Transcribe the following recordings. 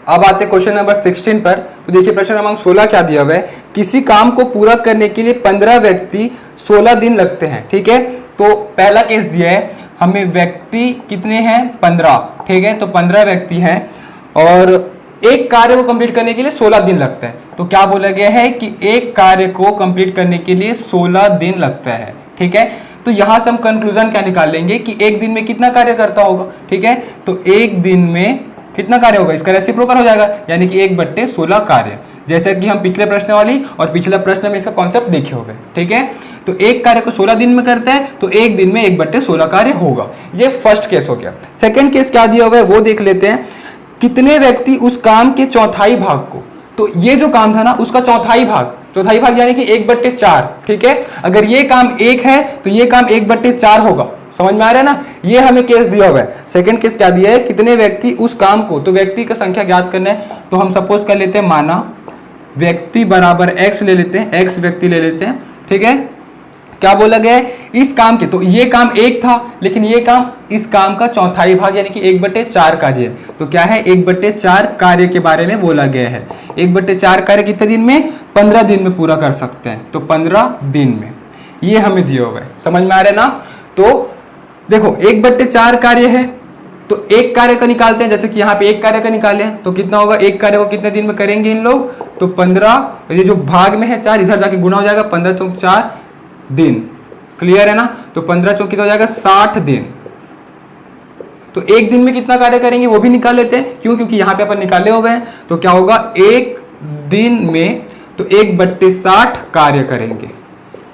अब आते question number 16 पर। तो देखिए प्रश्न क्रमांक 16 क्या दिया हुआ है, किसी काम को पूरा करने के लिए 15 व्यक्ति 16 दिन लगते हैं। ठीक है, तो पहला केस दिया है हमें, व्यक्ति कितने हैं 15। ठीक है, तो 15 व्यक्ति हैं और एक कार्य को कंप्लीट करने के लिए 16 दिन लगता है। तो क्या बोला गया है कि एक कार्य को कंप्लीट करने के लिए 16 दिन लगता है। ठीक है, तो यहां से हम कंक्लूजन क्या निकाल लेंगे कि एक दिन में कितना कार्य करता होगा। ठीक है, तो एक दिन में कितना कार्य होगा, इसका रेसिप्रोकल हो जाएगा, यानी कि 1/16 कार्य, जैसे कि हम पिछले प्रश्न वाली और पिछला प्रश्न में इसका कॉन्सेप्ट देखे हुए। ठीक है, तो एक कार्य को 16 दिन में करता है तो एक दिन में 1/16 कार्य होगा। ये फर्स्ट केस हो गया। सेकंड केस क्या दिया हुआ है वो देख लेते हैं, कितने व्यक्ति उस काम के चौथाई भाग को, तो ये जो काम था ना उसका चौथाई भाग यानी कि 1/4। ठीक है, अगर ये काम 1 है तो ये काम 1/4 होगा। समझ में आ रहा है ना, ये हमें केस दिया हुआ है। सेकंड केस क्या दिया है, कितने व्यक्ति उस काम को, तो व्यक्ति का संख्या ज्ञात करना है। तो हम सपोज कर लेते हैं, माना व्यक्ति बराबर x ले लेते हैं, x व्यक्ति ले लेते हैं। ठीक है, क्या बोला गया है इस काम के, तो ये काम 1 था लेकिन ये काम इस काम का चौथाई भाग यानी कि 1/4 कार्य है। तो क्या है 1/4 कार्य के बारे में बोला गया है। 1/4 कार्य कितने दिन में, 15 दिन में पूरा कर सकते हैं। तो 15 दिन में ये हमें दिया हुआ है। समझ में आ रहा है ना, तो देखो 1/4 कार्य है तो एक कार्य का निकालते हैं, जैसे कि यहाँ पे एक कार्य का निकाले तो कितना होगा, एक कार्य को कितने दिन में करेंगे इन लोग, तो 15, ये जो भाग में है 4 इधर जाके गुना हो जाएगा, 15 चौक 4 दिन। क्लियर है ना, तो 15 चौक कितना हो जाएगा 60 दिन। तो एक दिन में कितना कार्य करेंगे वो भी निकाल लेते हैं, क्यों, क्योंकि यहाँ पे अपन निकाले हुए हैं। तो क्या होगा एक दिन में तो 1/60 कार्य करेंगे।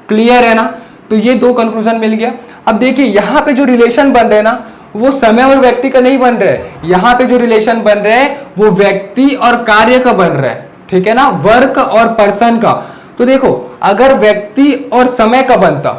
क्लियर है ना, तो ये दो कंक्लूजन मिल गया। अब देखिए यहाँ पे जो रिलेशन बन रहे हैं ना वो समय और व्यक्ति का नहीं बन रहा है, यहाँ पे जो रिलेशन बन रहा है वो व्यक्ति और कार्य का बन रहा है। ठीक है ना, वर्क और पर्सन का। तो देखो अगर व्यक्ति और समय का बनता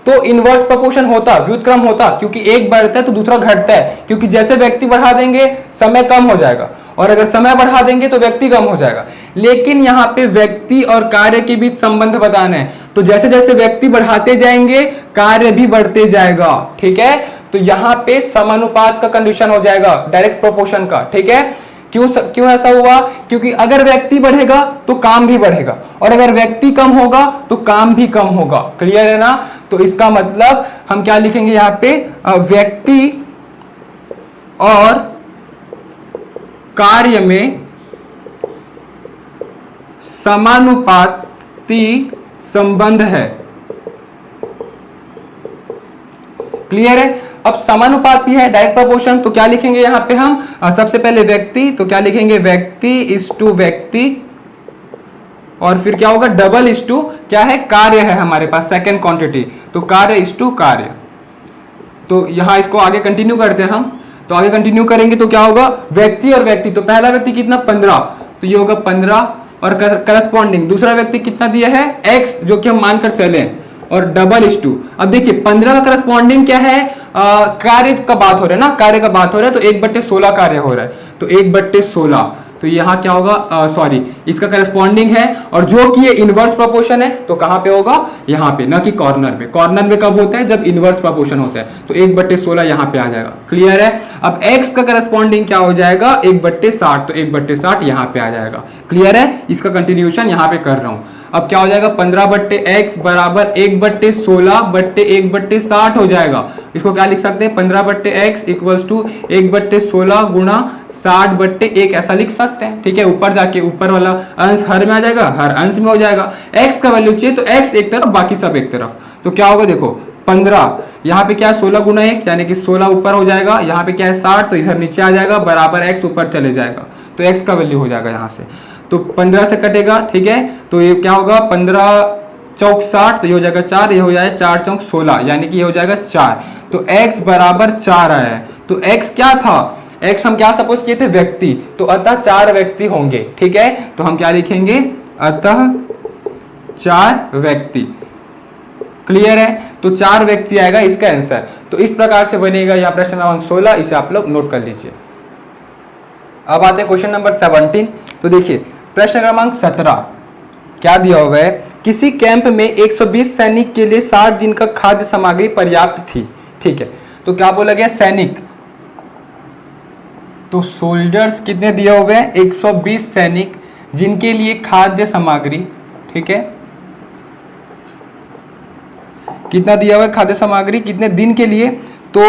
तो इनवर्स प्रोपोर्शन होता, व्युत्क्रम होता, क्योंकि एक बढ़ता है तो दूसरा घटता है, क्योंकि जैसे व्यक्ति बढ़ा देंगे समय कम हो जाएगा और अगर समय बढ़ा देंगे तो व्यक्ति कम हो जाएगा। लेकिन यहाँ पे व्यक्ति और कार्य के बीच संबंध बताना है, तो जैसे जैसे व्यक्ति बढ़ाते जाएंगे कार्य भी बढ़ते जाएगा। ठीक है, तो यहाँ पे समानुपात का कंडीशन हो जाएगा, डायरेक्ट प्रोपोर्शन का। ठीक है, क्यों ऐसा हुआ, क्योंकि अगर व्यक्ति बढ़ेगा तो काम भी बढ़ेगा और अगर व्यक्ति कम होगा तो काम भी कम होगा। क्लियर है ना, तो इसका मतलब हम क्या लिखेंगे यहाँ पे, व्यक्ति और कार्य में समानुपाती संबंध है। क्लियर है, अब समानुपाती है, डायरेक्ट प्रोपोर्शन, तो क्या लिखेंगे यहाँ पे हम, सबसे पहले व्यक्ति, तो क्या लिखेंगे व्यक्ति इज टू व्यक्ति और फिर क्या होगा डबल इज टू क्या है, कार्य है हमारे पास सेकेंड क्वांटिटी, तो कार्य इज टू कार्य। तो यहां इसको आगे कंटिन्यू करते हैं हम, तो आगे कंटिन्यू करेंगे तो क्या होगा व्यक्ति और व्यक्ति, तो पहला व्यक्ति कितना 15, तो ये होगा 15 और करस्पॉन्डिंग दूसरा व्यक्ति कितना दिया है x, जो कि हम मानकर चले, और डबल इज टू। अब देखिए 15 का करस्पॉन्डिंग क्या है, कार्य का बात हो रहा है ना, कार्य का बात हो रहा है, तो 1/16 कार्य हो रहा है, तो 1/16, तो यहाँ क्या होगा, सॉरी इसका करस्पॉन्डिंग है, और जो कि ये इनवर्स प्रोपोर्शन है तो कहां पे होगा, यहाँ पे, ना कि कॉर्नर पे। कॉर्नर में कब होता है, जब इनवर्स प्रोपोर्शन होता है, तो 1/16 यहाँ पे आ जाएगा। क्लियर है, अब x का करस्पॉन्डिंग क्या हो जाएगा 1/60, तो 1/60 यहाँ पे आ जाएगा। क्लियर है, इसका कंटिन्यूएशन यहाँ पे कर रहा हूं। अब क्या हो जाएगा 15/x बराबर 1/16/1/60 हो जाएगा। इसको क्या लिख सकते हैं, 15/x इक्वल्स टू 1/16 गुणा 60/1 ऐसा लिख सकते हैं। ठीक है, ऊपर जाके ऊपर वाला अंश हर में आ जाएगा, हर अंश में हो जाएगा। x का वैल्यू चाहिए तो x एक तरफ बाकी सब एक तरफ, तो क्या होगा देखो 15, यहाँ पे क्या है 16 गुना 1 यानी कि 16 ऊपर हो जाएगा, यहाँ पे क्या है 60 तो इधर नीचे आ जाएगा, बराबर x ऊपर चले जाएगा, तो x का वैल्यू हो जाएगा यहाँ से, तो 15 से कटेगा। ठीक है, तो ये क्या होगा 15 चौक 60, तो ये हो जाएगा 4, ये हो जाएगा 4 चौक 16 यानी कि ये हो जाएगा 4, तो x बराबर 4 आया है। तो x क्या था, x हम क्या सपोज किए थे व्यक्ति, तो अतः 4 व्यक्ति होंगे। ठीक है, तो हम क्या लिखेंगे, अतः 4 व्यक्ति। क्लियर है, तो 4 व्यक्ति आएगा इसका आंसर। तो इस प्रकार से बनेगा यह प्रश्न क्रमांक 16, इसे आप लोग नोट कर लीजिए। अब आते हैं क्वेश्चन नंबर 17। तो देखिए प्रश्न क्रमांक 17 क्या दिया हुआ है, किसी कैंप में 120 सैनिक के लिए 60 दिन का खाद्य सामग्री पर्याप्त थी। ठीक है, तो क्या बोला गया, सैनिक तो सोल्जर्स कितने दिए हुए हैं? 120 सैनिक, जिनके लिए खाद्य सामग्री, ठीक है, कितना दिया हुआ है खाद्य सामग्री, कितने दिन के लिए? तो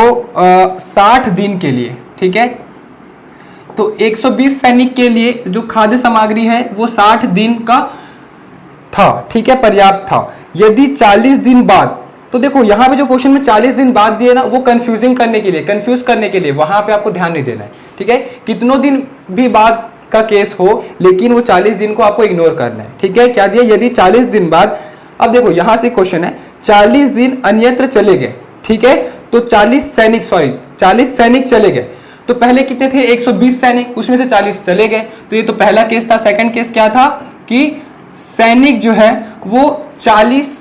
60 दिन के लिए, ठीक है। तो 120 सैनिक के लिए जो खाद्य सामग्री है वो 60 दिन का था, ठीक है, पर्याप्त था। यदि 40 दिन बाद, तो देखो यहाँ पे जो क्वेश्चन में 40 दिन बाद दिए ना, वो कंफ्यूज करने के लिए वहां पे आपको ध्यान नहीं देना है, ठीक है। कितनों दिन भी बाद का केस हो, लेकिन वो 40 दिन को आपको इग्नोर करना है, ठीक है। क्या दिया? यदि 40 दिन बाद, अब देखो यहां से क्वेश्चन है 40 दिन अन्यत्र चले गए, ठीक है, तो 40 सैनिक चले गए। तो पहले कितने थे? 120 सैनिक, उसमें से 40 चले गए। तो ये तो पहला केस था। सेकंड केस क्या था कि सैनिक जो है वो 40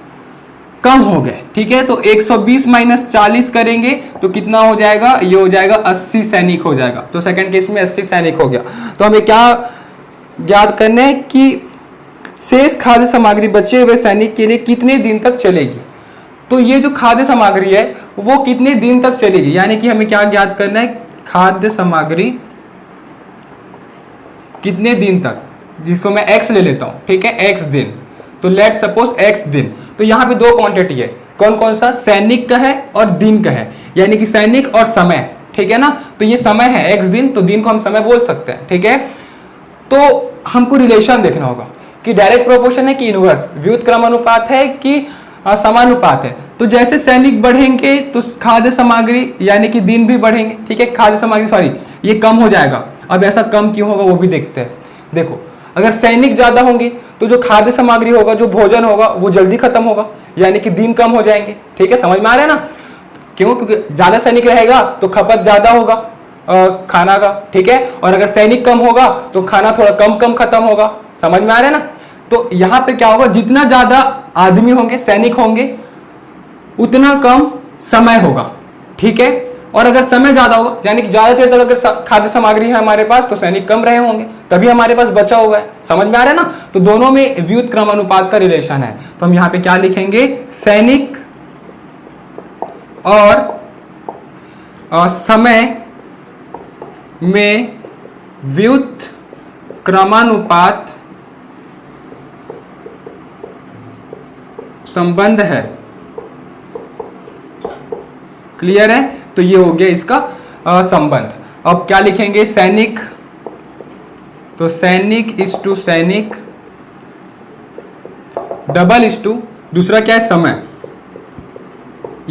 कम हो गए, ठीक है। तो 120 माइनस 40 करेंगे तो कितना हो जाएगा? ये हो जाएगा 80 सैनिक हो जाएगा। तो सेकंड केस में 80 सैनिक हो गया। तो हमें क्या ज्ञात करना है कि शेष खाद्य सामग्री बचे हुए सैनिक के लिए कितने दिन तक चलेगी। तो ये जो खाद्य सामग्री है वो कितने दिन तक चलेगी, यानी कि हमें क्या ज्ञात करना है? खाद्य सामग्री कितने दिन तक, जिसको मैं x ले लेता हूं, ठीक है, x दिन। तो लेट सपोज x दिन। तो यहां पे दो क्वांटिटी है, कौन कौन सा? सैनिक का है और दिन का है, यानी कि सैनिक और समय, ठीक है ना। तो ये समय है x दिन, तो दिन को हम समय बोल सकते हैं, ठीक है। तो हमको रिलेशन देखना होगा कि डायरेक्ट प्रोपोर्शन है कि इनवर्स, व्युत्क्रमानुपात है कि समानुपात है। तो जैसे सैनिक बढ़ेंगे तो खाद्य सामग्री यानी कि दिन भी बढ़ेंगे, ठीक है। खाद्य सामग्री सॉरी ये कम हो जाएगा। अब ऐसा कम क्यों होगा वो भी देखते हैं। देखो अगर सैनिक ज्यादा होंगे तो जो खाद्य सामग्री होगा, जो भोजन होगा, वो जल्दी खत्म होगा, यानी कि दिन कम हो जाएंगे, ठीक है। समझ में आ रहा है ना? क्यों? क्योंकि ज्यादा सैनिक रहेगा तो खपत ज्यादा होगा खाना का, ठीक है। और अगर सैनिक कम होगा तो खाना थोड़ा कम खत्म होगा। समझ में आ रहा है ना? तो यहां पे क्या होगा? जितना ज्यादा आदमी होंगे, सैनिक होंगे, उतना कम समय होगा, ठीक है। और अगर समय ज्यादा होगा, यानी कि ज्यादा देर तक अगर खाद्य सामग्री है हमारे पास, तो सैनिक कम रहे होंगे, तभी हमारे पास बचा हुआ है। समझ में आ रहा है ना? तो दोनों में व्युत्क्रमानुपात का रिलेशन है। तो हम यहां पे क्या लिखेंगे? सैनिक और समय में व्युत्क्रमानुपात संबंध है। क्लियर है? तो ये हो गया इसका संबंध। अब क्या लिखेंगे? सैनिक, तो सैनिक इज टू सैनिक डबल इज टू, दूसरा क्या है? समय,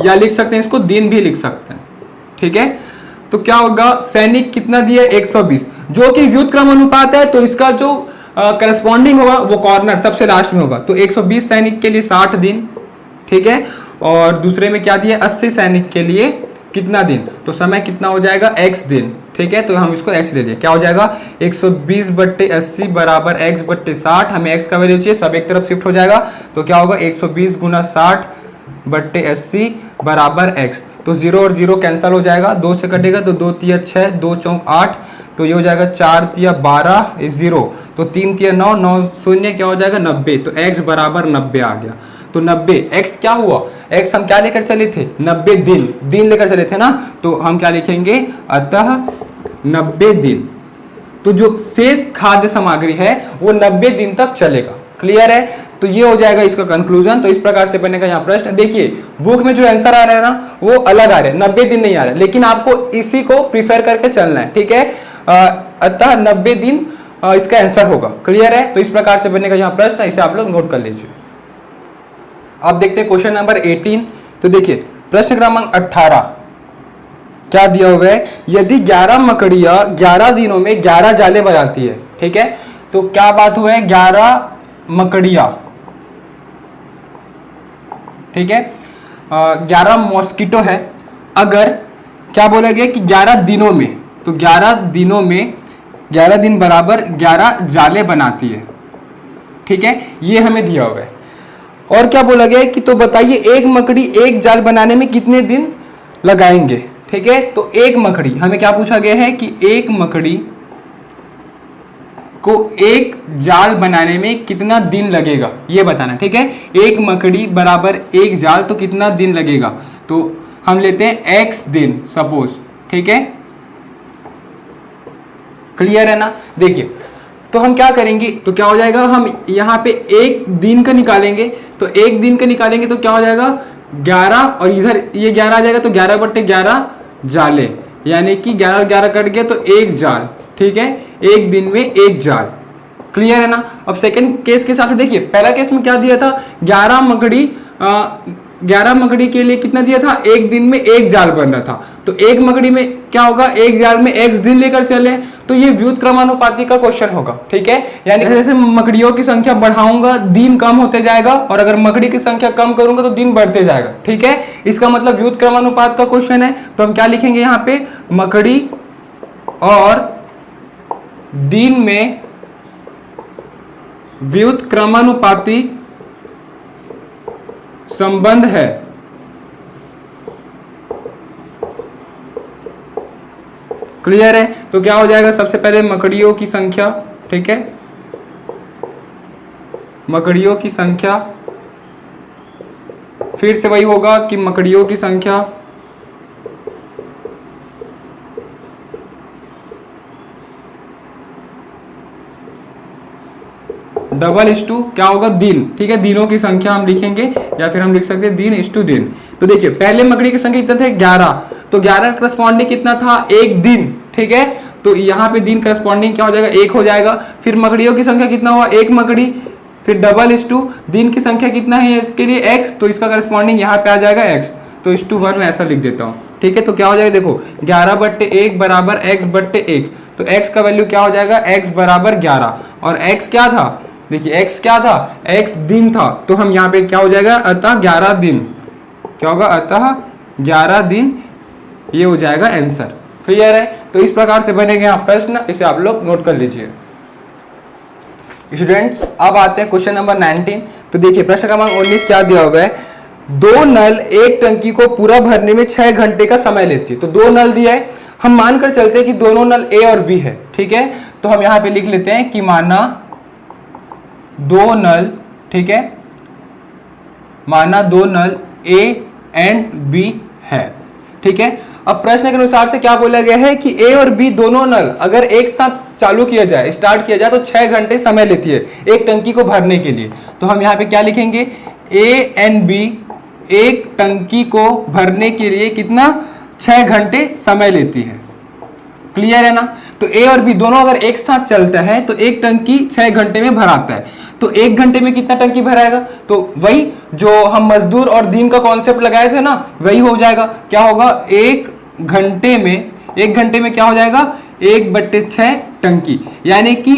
या लिख सकते हैं इसको दिन भी लिख सकते हैं, ठीक है। तो क्या होगा? सैनिक कितना दिया? 120, जो कि व्युत्क्रमानुपात है, तो इसका जो करस्पॉन्डिंग होगा वो कॉर्नर सबसे लास्ट में होगा। तो 120 सैनिक के लिए 60 दिन, ठीक है। और दूसरे में क्या दिया? 80 सैनिक के लिए कितना दिन? तो समय कितना हो जाएगा? x दिन, ठीक है। तो हम इसको x ले लिए, क्या हो जाएगा? 120/80 बराबर x/60। हमें x का वैल्यू चाहिए, सब एक तरफ शिफ्ट हो जाएगा। तो क्या होगा? 120 गुना 60/80 बराबर x। तो 0 और 0 कैंसिल हो जाएगा, 2 से कटेगा तो 2 तिया 6, 2 चौक 8, तो ये हो जाएगा 4 तिया 12, 0, तो 3 तिया 9, 9 शून्य क्या हो जाएगा? 90। तो x बराबर 90 आ गया। तो 90 x क्या हुआ? x हम क्या लेकर चले थे? 90 दिन लेकर चले थे ना। तो हम क्या लिखेंगे? अतः 90 दिन। तो जो शेष खाद्य सामग्री है वो 90 दिन तक चलेगा। क्लियर है? तो ये हो जाएगा इसका कंक्लूजन। तो इस प्रकार से बनेगा यहाँ प्रश्न। देखिए बुक में जो आंसर आ रहा है ना वो अलग आ रहे हैं, 90 दिन नहीं आ रहा है, लेकिन आपको इसी को प्रीफर करके चलना है, ठीक है। अतः 90 दिन इसका आंसर होगा। क्लियर है? तो इस प्रकार से बनेगा यहाँ प्रश्न, इसे आप लोग नोट कर लीजिए। अब देखते हैं क्वेश्चन नंबर 18। तो देखिए प्रश्न क्रमांक 18 क्या दिया हुआ है? यदि 11 मकड़ियां 11 दिनों में 11 जाले बनाती है, ठीक है। तो क्या बात हुआ है? 11 मकड़ियां, ठीक है, 11 मॉस्किटो है। अगर क्या बोला गया कि 11 दिनों में, तो 11 दिनों में 11 दिन बराबर 11 जाले बनाती है, ठीक है, ये हमें दिया हुआ है। और क्या बोला गया है कि तो बताइए एक मकड़ी एक जाल बनाने में कितने दिन लगाएंगे, ठीक है। तो एक मकड़ी, हमें क्या पूछा गया है कि एक मकड़ी को एक जाल बनाने में कितना दिन लगेगा, ये बताना, ठीक है। एक मकड़ी बराबर एक जाल, तो कितना दिन लगेगा? तो हम लेते हैं x दिन सपोज, ठीक है। क्लियर है ना। देखिए तो हम क्या करेंगे, तो क्या हो जाएगा, हम यहाँ पे एक दिन का निकालेंगे, तो एक दिन का निकालेंगे तो क्या हो जाएगा 11, और इधर ये 11 आ जाएगा, तो 11/11 जाले, यानी कि 11 और 11 कट गया तो एक जाल, ठीक है, एक दिन में एक जाल। क्लियर है ना। अब सेकंड केस के साथ देखिए, पहला केस में क्या दिया था, 11 मकड़ी 11 मकड़ी के लिए कितना दिया था, एक दिन में एक जाल बन रहा था, तो एक मकड़ी में क्या होगा, एक जाल में x दिन लेकर चले, तो ये व्युत क्रमानुपाती का क्वेश्चन होगा, ठीक है। यानी जैसे मकड़ियों की संख्या बढ़ाऊंगा दिन कम होते जाएगा, और अगर मकड़ी की संख्या कम करूंगा तो दिन बढ़ते जाएगा, ठीक है। इसका मतलब व्युत क्रमानुपात का क्वेश्चन है, तो हम क्या लिखेंगे यहाँ पे, मकड़ी और दिन में व्युत क्रमानुपाती संबंध है। क्लियर है। तो क्या हो जाएगा, सबसे पहले मकड़ियों की संख्या, ठीक है, मकड़ियों की संख्या, फिर से वही होगा कि मकड़ियों की संख्या डबल/2 क्या होगा, दिन, ठीक है, दिनों की संख्या हम लिखेंगे, या फिर हम लिख सकते हैं दिन/दिन। तो देखिए पहले मकड़ी की संख्या कितना था, 11, तो 11 करस्पॉन्डिंग कितना था, एक दिन, ठीक है, तो यहाँ पे दिन करस्पॉन्डिंग क्या हो जाएगा, एक हो जाएगा। फिर मकड़ियों की संख्या कितना हुआ, एक मकड़ी, फिर डबल/2, दिन की संख्या कितना है इसके लिए x, तो इसका करस्पॉन्डिंग यहाँ पे आ जाएगा x, तो (1 में ऐसा लिख देता हूँ, ठीक है। तो क्या हो जाएगा, देखो 11/1 बराबर x/1, तो x का वैल्यू क्या हो जाएगा, x बराबर 11, और x क्या था, देखिए x क्या था, x दिन था, तो हम यहाँ पे क्या हो जाएगा, अतः 11 दिन, क्या होगा, अतः 11 दिन, ये हो जाएगा आंसर। क्लियर है। तो इस प्रकार से बनेंगे यहाँ प्रश्न, इसे आप लोग नोट कर लीजिए। स्टूडेंट्स अब आते हैं क्वेश्चन नंबर 19। तो देखिए प्रश्न क्रमांक 19 क्या दिया हुआ है, दो नल एक टंकी को पूरा भरने में 6 घंटे का समय लेती है। तो दो नल दिया है, हम मानकर चलते हैं कि दोनों नल ए और बी है, ठीक है। तो हम यहाँ पे लिख लेते हैं कि माना दो नल, ठीक है, माना दो नल ए एंड बी है, ठीक है। अब प्रश्न के अनुसार से क्या बोला गया है कि ए और बी दोनों नल अगर एक साथ चालू किया जाए, स्टार्ट किया जाए, तो 6 घंटे समय लेती है एक टंकी को भरने के लिए। तो हम यहाँ पे क्या लिखेंगे, ए एंड बी एक टंकी को भरने के लिए कितना, 6 घंटे समय लेती है। क्लियर है ना। तो ए और बी दोनों अगर एक साथ चलता है तो एक टंकी 6 घंटे में भराता है। तो 1 घंटे में कितना टंकी भराएगा, तो वही जो हम मजदूर और दिन का कॉन्सेप्ट लगाए थे ना, वही हो जाएगा। क्या होगा, 1 घंटे में क्या हो जाएगा, 1/6 टंकी, यानी कि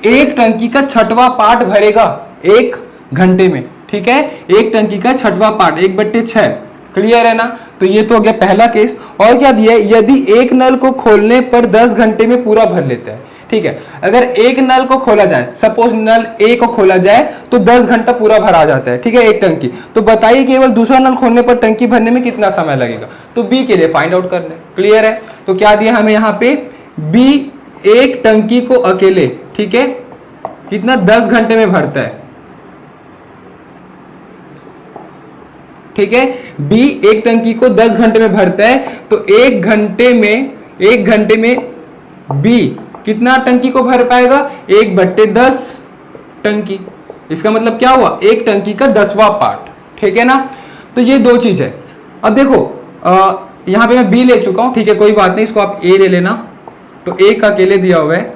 एक टंकी का 6वां पार्ट भरेगा 1 घंटे में, ठीक है। एक टंकी का 6वां पार्ट 1/6। क्लियर है ना। तो ये तो हो गया पहला केस। और क्या दिया है, यदि एक नल को खोलने पर 10 घंटे में पूरा भर लेता है, ठीक है। अगर एक नल को खोला जाए, सपोज नल ए को खोला जाए तो 10 घंटा पूरा भरा जाता है, ठीक है, एक टंकी। तो बताइए केवल दूसरा नल खोलने पर टंकी भरने में कितना समय लगेगा, तो बी के लिए फाइंड आउट करना है। क्लियर है। तो क्या दिया हमें यहाँ पे, बी एक टंकी को अकेले, ठीक है, कितना 10 घंटे में भरता है, ठीक है। बी एक टंकी को 10 घंटे में भरता है, तो 1 घंटे में बी कितना टंकी को भर पाएगा, 1/10 टंकी। इसका मतलब क्या हुआ, एक टंकी का 10वां पार्ट, ठीक है ना। तो ये दो चीज है। अब देखो यहां पे मैं बी ले चुका हूं, ठीक है, कोई बात नहीं, इसको आप ए ले लेना। तो ए का अकेले दिया हुआ है,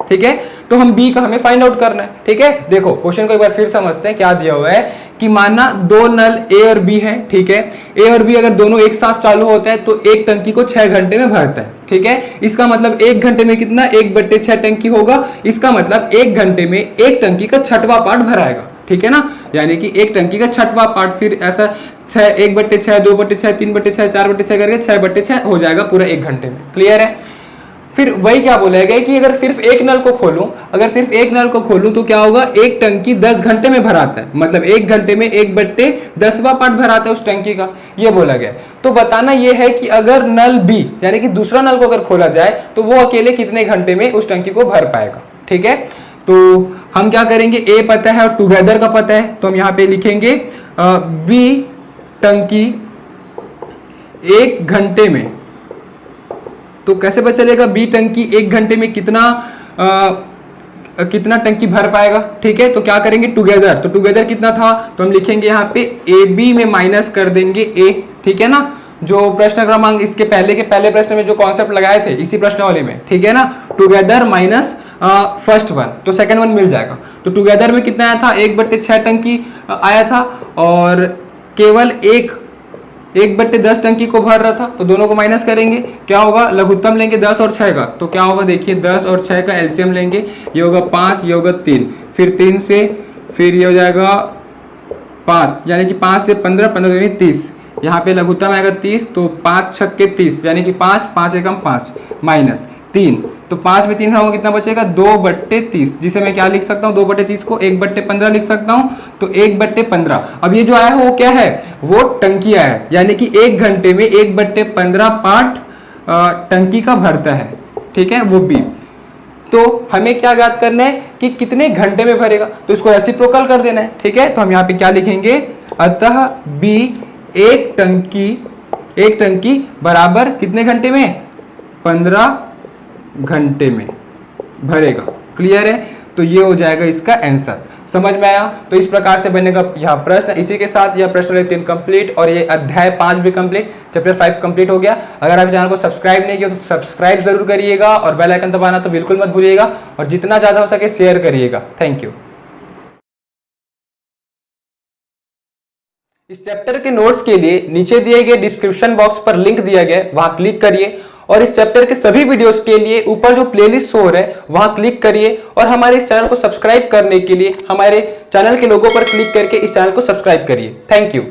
ठीक है। तो हम बी का हमें फाइंड आउट करना है, ठीक है। देखो क्वेश्चन को एक बार फिर समझते हैं। क्या दिया हुआ है कि माना दो नल ए और बी है, ठीक है। ए और बी अगर दोनों एक साथ चालू होता है तो एक टंकी को 6 घंटे में भरता है, ठीक है। इसका मतलब 1 घंटे में कितना, 1/6 टंकी होगा। इसका मतलब 1 घंटे में एक टंकी का 6वां पार्ट भराएगा, ठीक है ना। यानी कि एक टंकी का 6वां पार्ट, फिर ऐसा 6, 1/6, 2/6, 3/6, 4/6 करके 6/6 हो जाएगा पूरा 1 घंटे में। क्लियर है। फिर वही क्या बोला गया कि अगर सिर्फ एक नल को खोलूं, तो क्या होगा, एक टंकी 10 घंटे में भराता है, मतलब 1 घंटे में 1/10वां पार्ट भराता है उस टंकी का, ये बोला गया। तो बताना ये है कि अगर नल बी यानी कि दूसरा नल को अगर खोला जाए तो वो अकेले कितने घंटे में उस टंकी को भर पाएगा, ठीक है। तो हम क्या करेंगे, ए पता है और टुगेदर का पता है, तो हम यहाँ पे लिखेंगे बी टंकी 1 घंटे में तो कैसे पता चलेगा बी टंकी 1 घंटे में कितना टंकी भर पाएगा, ठीक है। तो क्या करेंगे, टुगेदर, तो टुगेदर कितना था, तो हम लिखेंगे यहाँ पे ए बी में माइनस कर देंगे ए, ठीक है ना। जो प्रश्न क्रमांक इसके पहले प्रश्न में जो कॉन्सेप्ट लगाए थे इसी प्रश्नावली में, ठीक है ना, टुगेदर माइनस फर्स्ट वन, तो सेकंड वन मिल जाएगा। तो टुगेदर में कितना आया था, 1/6 टंकी आया था, और केवल 1/10 टंकी को भर रहा था, तो दोनों को माइनस करेंगे, क्या होगा, लघुत्तम लेंगे 10 और 6 का, तो क्या होगा देखिए 10 और 6 का एलसीएम लेंगे, ये होगा 5, ये होगा 3, फिर 3 से फिर ये हो जाएगा 5, यानी कि 5 से 15, 15 यानी 30, यहाँ पे लघुत्तम आएगा 30, तो 5 छक्के 30, यानी कि 5, 5 एकम 5 माइनस 3, तो 5 में 3 होगा कितना बचेगा, 2/30, जिसे मैं क्या लिख सकता हूँ, 2/30 को 1/15 लिख सकता हूँ, तो 1/15। अब ये जो आया है वो क्या है, वो टंकी आया है, यानी कि 1 घंटे में 1/15 पार्ट टंकी का भरता है, ठीक है, वो बी। तो हमें क्या ज्ञात करना है कि कितने घंटे में भरेगा, तो इसको रेसिप्रोकल कर देना है, ठीक है। तो हम यहाँ पे क्या लिखेंगे, अतः बी एक टंकी बराबर कितने घंटे में, 15 घंटे में भरेगा। क्लियर है, तो ये हो जाएगा इसका आंसर। समझ में आया, तो इस प्रकार से बनेगा यह प्रश्न। इसी के साथ यह प्रश्न 3 कंप्लीट और ये अध्याय 5 भी कंप्लीट, चैप्टर 5 कंप्लीट हो गया। अगर आप चैनल को सब्सक्राइब नहीं किया तो सब्सक्राइब जरूर करिएगा और बेल आइकन दबाना तो बिल्कुल मत भूलिएगा, और जितना ज्यादा हो सके शेयर करिएगा। Thank you. इस चैप्टर के नोट्स के लिए नीचे दिए गए डिस्क्रिप्शन बॉक्स पर लिंक दिया गया है, वहां क्लिक करिए, और इस चैप्टर के सभी वीडियोस के लिए ऊपर जो प्लेलिस्ट शो हो रहा है वहां क्लिक करिए, और हमारे इस चैनल को सब्सक्राइब करने के लिए हमारे चैनल के लोगो पर क्लिक करके इस चैनल को सब्सक्राइब करिए। Thank you.